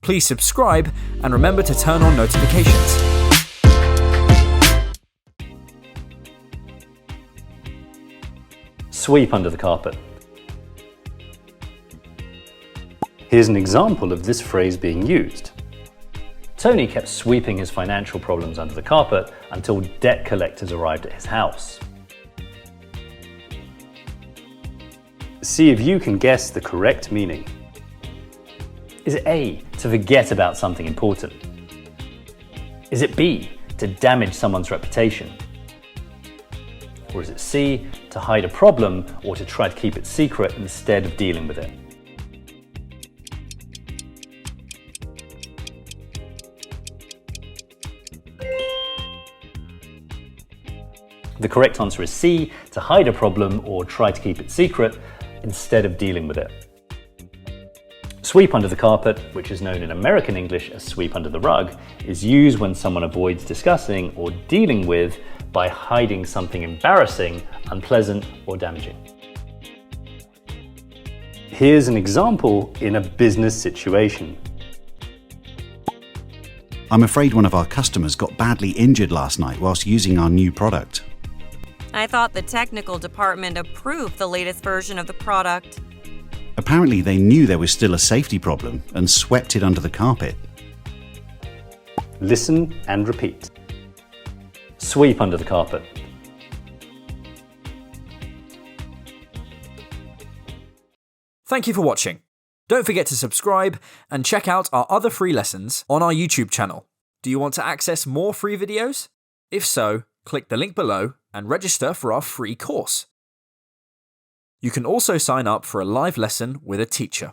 Please subscribe and remember to turn on notifications. Sweep under the carpet. Here's an example of this phrase being used. Tony kept sweeping his financial problems under the carpet until debt collectors arrived at his house. See if you can guess the correct meaning. Is it A, to forget about something important? Is it B, to damage someone's reputation? Or is it C, to hide a problem or to try to keep it secret instead of dealing with it? The correct answer is C, to hide a problem or try to keep it secret instead of dealing with it. Sweep under the carpet, which is known in American English as sweep under the rug, is used when someone avoids discussing or dealing with by hiding something embarrassing, unpleasant, or damaging. Here's an example in a business situation. I'm afraid one of our customers got badly injured last night whilst using our new product. I thought the technical department approved the latest version of the product. Apparently they knew there was still a safety problem and swept it under the carpet. Listen and repeat. Sweep under the carpet. Thank you for watching. Don't forget to subscribe and check out our other free lessons on our YouTube channel. Do you want to access more free videos? If so, click the link below and register for our free course. You can also sign up for a live lesson with a teacher.